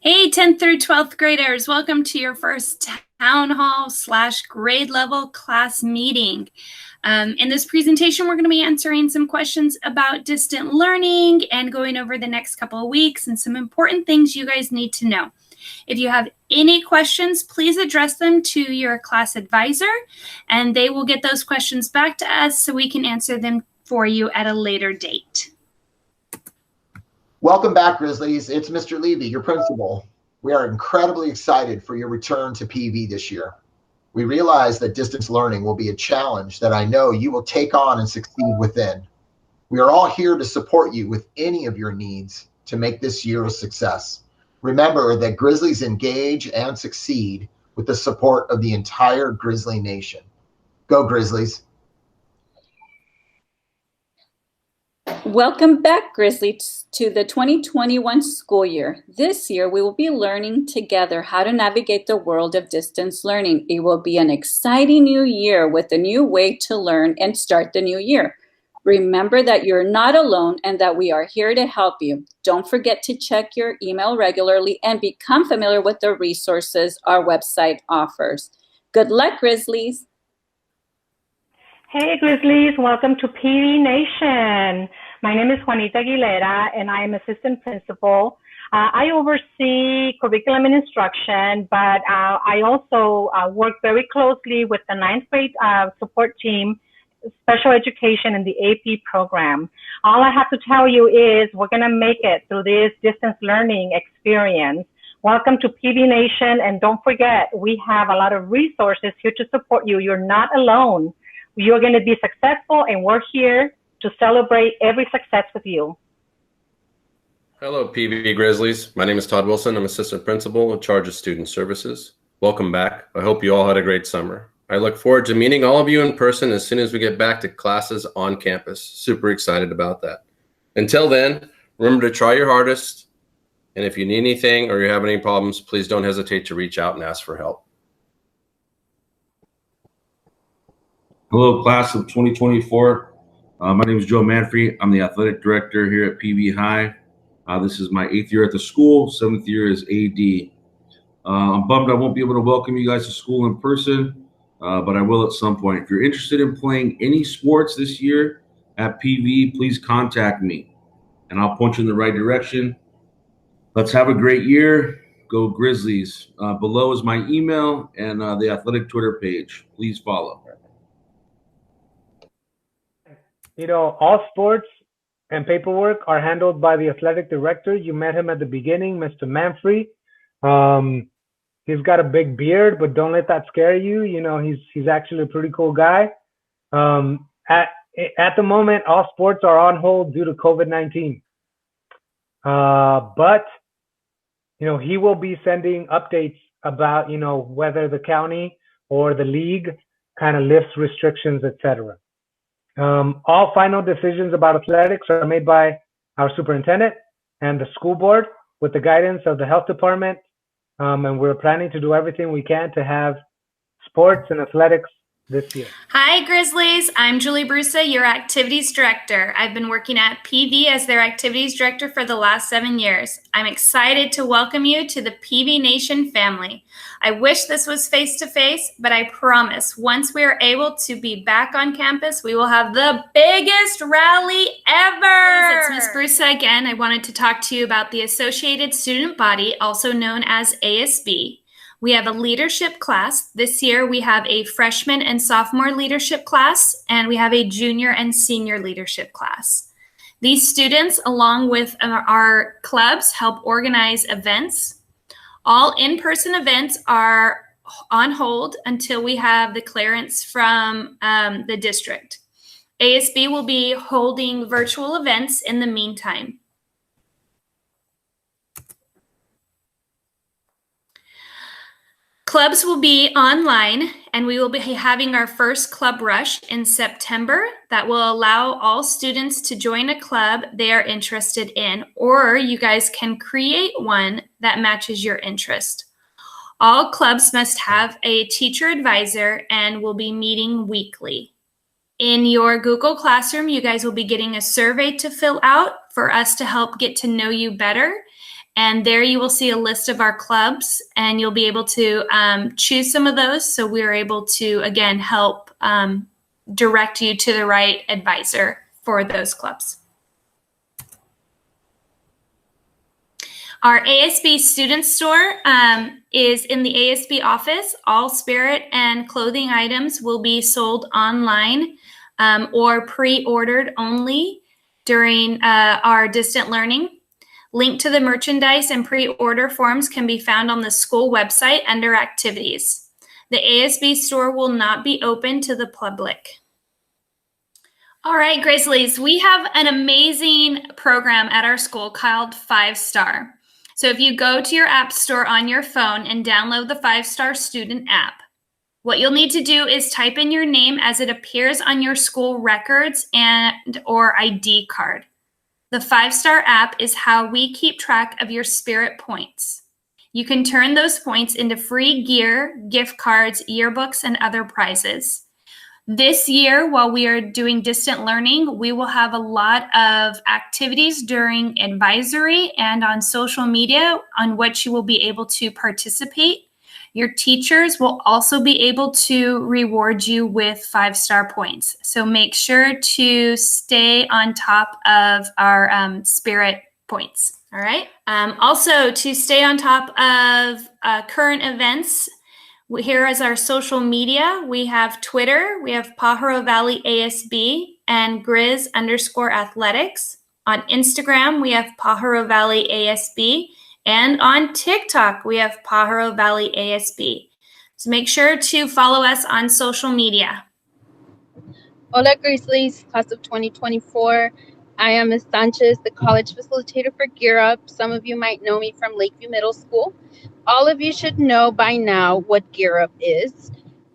Hey, 10th through 12th graders, welcome to your first town hall / grade level class meeting. In this presentation, we're going to be answering some questions about distant learning and going over the next couple of weeks and some important things you guys need to know. If you have any questions, please address them to your class advisor, and they will get those questions back to us so we can answer them for you at a later date. Welcome back, Grizzlies. It's Mr. Levy, your principal. We are incredibly excited for your return to PV this year. We realize that distance learning will be a challenge that I know you will take on and succeed within. We are all here to support you with any of your needs to make this year a success. Remember that Grizzlies engage and succeed with the support of the entire Grizzly Nation. Go Grizzlies. Welcome back, Grizzlies, to the 2021 school year. This year, we will be learning together how to navigate the world of distance learning. It will be an exciting new year with a new way to learn and start the new year. Remember that you're not alone and that we are here to help you. Don't forget to check your email regularly and become familiar with the resources our website offers. Good luck, Grizzlies. Hey Grizzlies, welcome to PV Nation. My name is Juanita Aguilera and I am assistant principal. I oversee curriculum and instruction, but I also work very closely with the 9th grade support team, special education, and the AP program. All I have to tell you is we're going to make it through this distance learning experience. Welcome to PV Nation, and don't forget, we have a lot of resources here to support you. You're not alone. You're going to be successful, and we're here to celebrate every success with you. Hello, PV Grizzlies. My name is Todd Wilson. I'm assistant principal in charge of student services. Welcome back. I hope you all had a great summer. I look forward to meeting all of you in person as soon as we get back to classes on campus. Super excited about that. Until then, remember to try your hardest. And if you need anything or you have any problems, please don't hesitate to reach out and ask for help. Hello, class of 2024. My name is Joe Manfrey. I'm the athletic director here at PV High. This is my 8th year at the school, 7th year as AD. I'm bummed I won't be able to welcome you guys to school in person, but I will at some point. If you're interested in playing any sports this year at PV, please contact me and I'll point you in the right direction. Let's have a great year. Go Grizzlies. Below is my email and the athletic Twitter page. Please follow. You know, all sports and paperwork are handled by the athletic director. You met him at the beginning, Mr. Manfrey. He's got a big beard, but don't let that scare you. You know, he's actually a pretty cool guy. At the moment, all sports are on hold due to COVID-19. But, you know, he will be sending updates about, you know, whether the county or the league kind of lifts restrictions, etc. All final decisions about athletics are made by our superintendent and the school board with the guidance of the health department. And we're planning to do everything we can to have sports and athletics this year. Hi, Grizzlies. I'm Julie Brusa, your activities director. I've been working at PV as their activities director for the last 7 years. I'm excited to welcome you to the PV Nation family. I wish this was face-to-face, but I promise once we are able to be back on campus, we will have the biggest rally ever. It's Miss Brusa again. I wanted to talk to you about the Associated Student Body, also known as ASB. We have a leadership class. This year, we have a freshman and sophomore leadership class, and we have a junior and senior leadership class. These students, along with our clubs, help organize events. All in-person events are on hold until we have the clearance from the district. ASB will be holding virtual events in the meantime. Clubs will be online, and we will be having our first club rush in September that will allow all students to join a club they are interested in, or you guys can create one that matches your interest. All clubs must have a teacher advisor and will be meeting weekly. In your Google Classroom, you guys will be getting a survey to fill out for us to help get to know you better. And there you will see a list of our clubs, and you'll be able to choose some of those. So we're able to, again, help direct you to the right advisor for those clubs. Our ASB student store is in the ASB office. All spirit and clothing items will be sold online or pre-ordered only during our distant learning. Link to the merchandise and pre-order forms can be found on the school website under activities. The ASB store will not be open to the public. All right, Grizzlies, we have an amazing program at our school called 5-Star. So if you go to your app store on your phone and download the 5-Star Student app, what you'll need to do is type in your name as it appears on your school records and or ID card. The 5-Star app is how we keep track of your spirit points. You can turn those points into free gear, gift cards, yearbooks, and other prizes. This year, while we are doing distant learning, we will have a lot of activities during advisory and on social media on which you will be able to participate. Your teachers will also be able to reward you with 5-star points. So make sure to stay on top of our spirit points. All right. Also, to stay on top of current events, here is our social media. We have Twitter, we have Pajaro Valley ASB and Grizz_athletics. On Instagram, we have Pajaro Valley ASB. And on TikTok, we have Pajaro Valley ASB. So make sure to follow us on social media. Hola Grizzlies, class of 2024. I am Ms. Sanchez, the college facilitator for Gear Up. Some of you might know me from Lakeview Middle School. All of you should know by now what Gear Up is.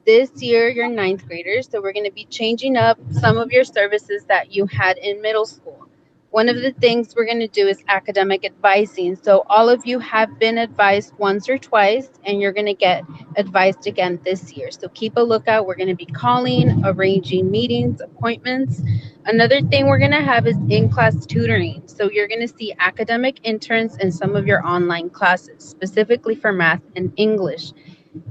This year, you're 9th graders, so we're going to be changing up some of your services that you had in middle school. One of the things we're going to do is academic advising. So all of you have been advised once or twice, and you're going to get advised again this year. So keep a lookout. We're going to be calling, arranging meetings, appointments. Another thing we're going to have is in-class tutoring. So you're going to see academic interns in some of your online classes, specifically for math and English.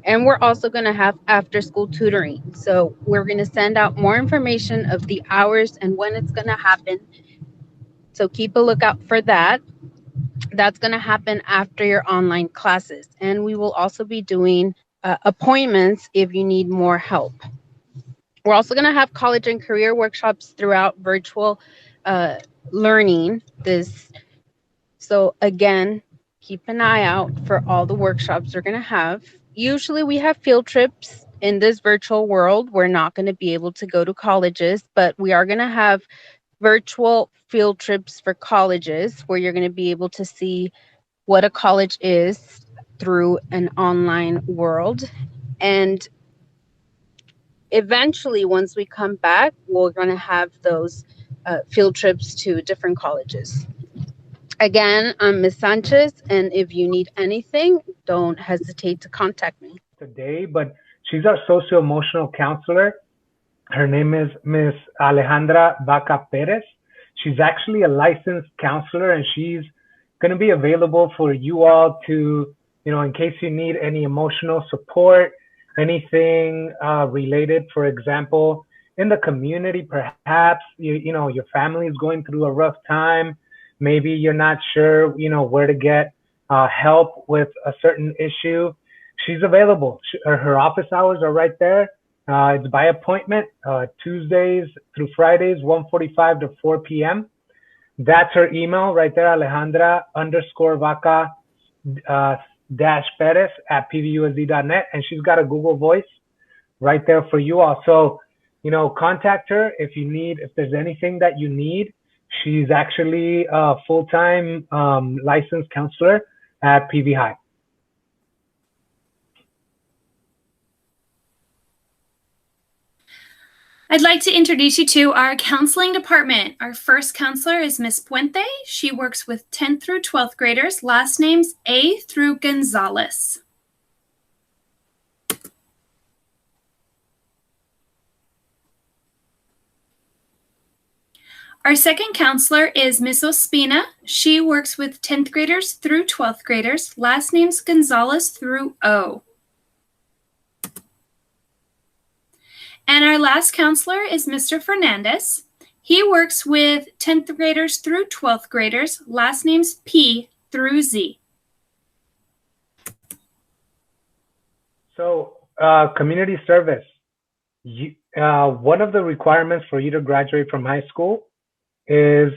And we're also going to have after-school tutoring. So we're going to send out more information of the hours and when it's going to happen. So keep a lookout for that. That's going to happen after your online classes. And we will also be doing appointments if you need more help. We're also going to have college and career workshops throughout virtual learning. So again, keep an eye out for all the workshops we're going to have. Usually we have field trips in this virtual world. We're not going to be able to go to colleges, but we are going to have virtual field trips for colleges where you're going to be able to see what a college is through an online world. And eventually, once we come back, we're going to have those field trips to different colleges. Again, I'm Ms. Sanchez, and if you need anything, don't hesitate to contact me. Today, but she's our socio-emotional counselor. Her name is Miss Alejandra Vaca Perez. She's actually a licensed counselor, and she's going to be available for you all to, in case you need any emotional support, anything related, for example, in the community, perhaps, your family is going through a rough time. Maybe you're not sure, where to get help with a certain issue. She's available. Her office hours are right there. It's by appointment, Tuesdays through Fridays, 1:45 to 4 p.m. That's her email right there, Alejandra_Vaca Perez at pvusd.net. And she's got a Google Voice right there for you all. So, contact her if there's anything that you need. She's actually a full-time licensed counselor at PV High. I'd like to introduce you to our counseling department. Our first counselor is Miss Puente. She works with 10th through 12th graders, last names A through Gonzalez. Our second counselor is Miss Ospina. She works with 10th graders through 12th graders. Last name's Gonzalez through O. And our last counselor is Mr. Fernandez. He works with 10th graders through 12th graders. Last name's P through Z. So, community service. One of the requirements for you to graduate from high school is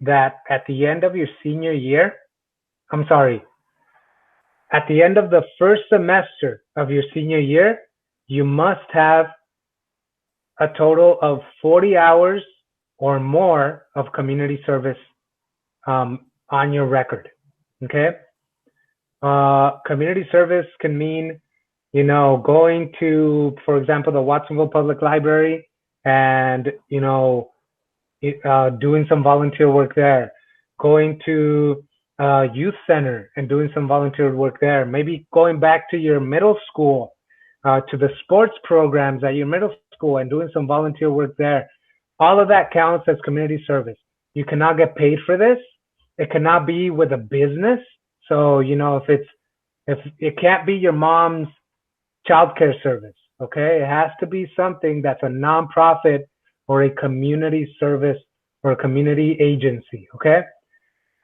that at the end of your senior year, at the end of the first semester of your senior year, you must have a total of 40 hours or more of community service on your record, okay? Community service can mean, going to, for example, the Watsonville Public Library and, doing some volunteer work there, going to youth center and doing some volunteer work there, maybe going back to your middle school, to the sports programs at your middle school and doing some volunteer work there. All of that counts as community service. You cannot get paid for this. It cannot be with a business. So, if it can't be your mom's childcare service, okay? It has to be something that's a nonprofit or a community service or a community agency, okay?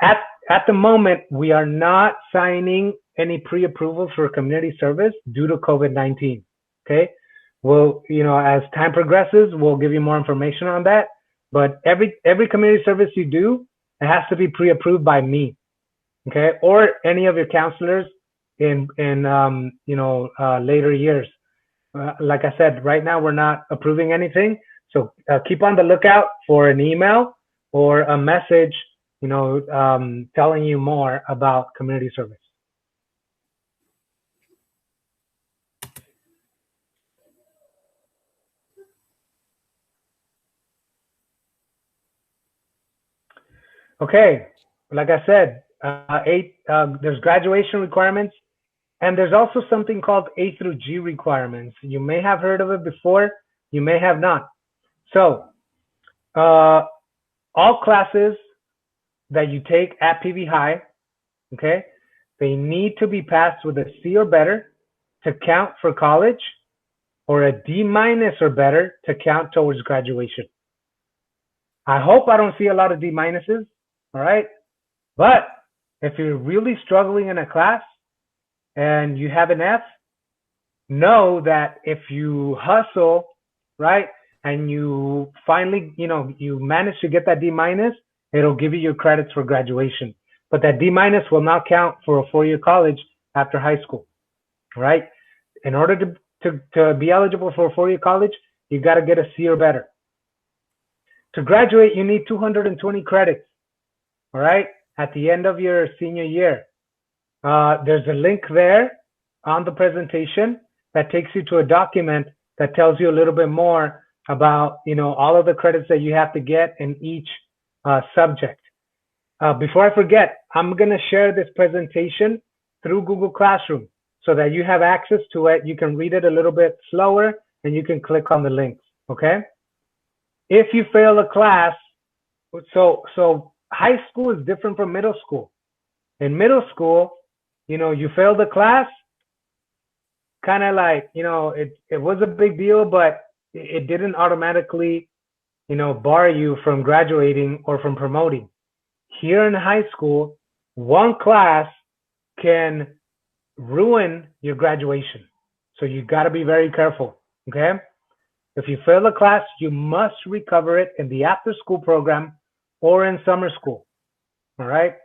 At the moment, we are not signing any pre-approvals for community service due to COVID-19, okay? Well, as time progresses, we'll give you more information on that. But every community service you do, it has to be pre-approved by me, okay? Or any of your counselors in later years. Like I said, right now we're not approving anything. So keep on the lookout for an email or a message, telling you more about community service. Okay, like I said, there's graduation requirements, and there's also something called A through G requirements. You may have heard of it before, you may have not. So, all classes that you take at PV High, okay, they need to be passed with a C or better to count for college, or a D- or better to count towards graduation. I hope I don't see a lot of D-, all right? But if you're really struggling in a class and you have an F, know that if you hustle, right, and you finally, you manage to get that D-, it'll give you your credits for graduation. But that D- will not count for a 4-year college after high school, right? In order to be eligible for a 4-year college, you got to get a C or better. To graduate, you need 220 credits, all right, at the end of your senior year. There's a link there on the presentation that takes you to a document that tells you a little bit more about, all of the credits that you have to get in each subject. Before I forget, I'm going to share this presentation through Google Classroom so that you have access to it. You can read it a little bit slower and you can click on the links, okay? If you fail a class, so high school is different from middle school. In middle school, you failed a class, kind of like, it was a big deal, but it didn't automatically, bar you from graduating or from promoting. Here in high school, one class can ruin your graduation. So you got to be very careful, okay? If you fail a class, you must recover it in the after-school program or in summer school, all right?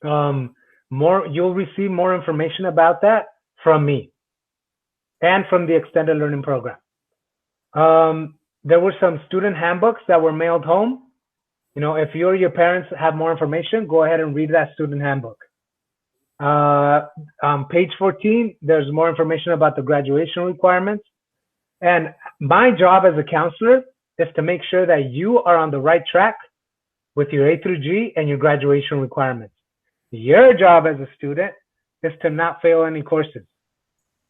You'll receive more information about that from me and from the extended learning program. There were some student handbooks that were mailed home. If you or your parents have more information, go ahead and read that student handbook. On page 14, there's more information about the graduation requirements. And my job as a counselor is to make sure that you are on the right track with your A through G and your graduation requirements. Your job as a student is to not fail any courses.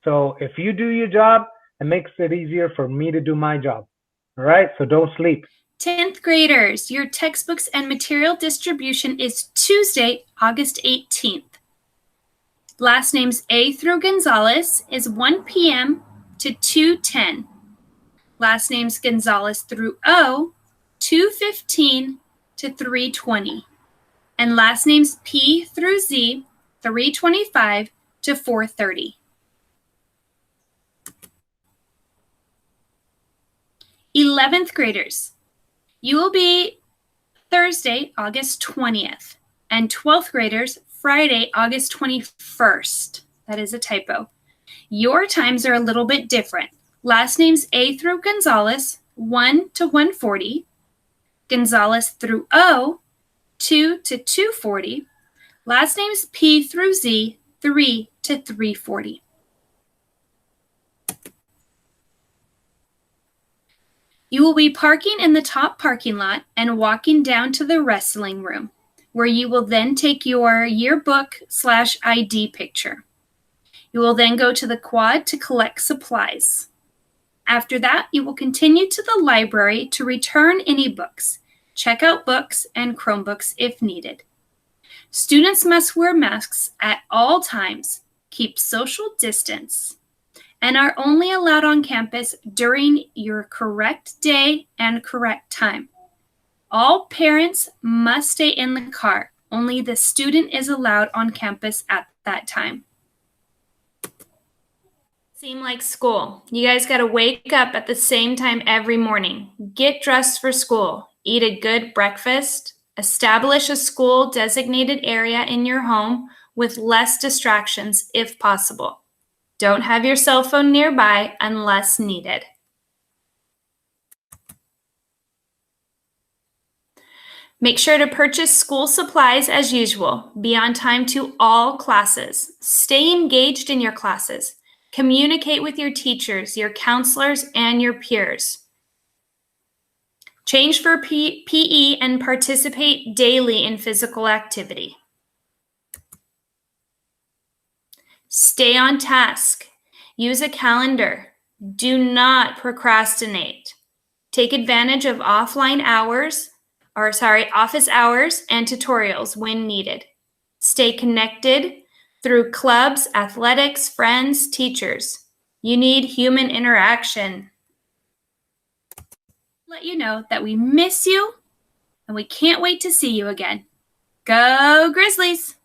So if you do your job, it makes it easier for me to do my job. All right, so don't sleep. 10th graders, your textbooks and material distribution is Tuesday, August 18th. Last names A through Gonzalez is 1 p.m. to 2:10. Last names Gonzalez through O, 2:15 to 3:20. And last names P through Z, 3:25 to 4:30. 11th graders, you will be Thursday, August 20th, and 12th graders, Friday, August 21st. That is a typo. Your times are a little bit different. Last names A through Gonzalez, 1 to 1:40. Gonzalez through O, 2 to 2:40. Last names P through Z, 3 to 3:40. You will be parking in the top parking lot and walking down to the wrestling room, where you will then take your yearbook/ID picture. You will then go to the quad to collect supplies. After that, you will continue to the library to return any books, check out books, and Chromebooks if needed. Students must wear masks at all times, keep social distance, and are only allowed on campus during your correct day and correct time. All parents must stay in the car. Only the student is allowed on campus at that time. Seem like school. You guys got to wake up at the same time every morning. Get dressed for school. Eat a good breakfast. Establish a school designated area in your home with less distractions if possible. Don't have your cell phone nearby unless needed. Make sure to purchase school supplies as usual. Be on time to all classes. Stay engaged in your classes. Communicate with your teachers, your counselors, and your peers. Change for PE and participate daily in physical activity. Stay on task. Use a calendar. Do not procrastinate. Take advantage of office hours and tutorials when needed. Stay connected through clubs, athletics, friends, teachers. You need human interaction. Let you know that we miss you and we can't wait to see you again. Go Grizzlies!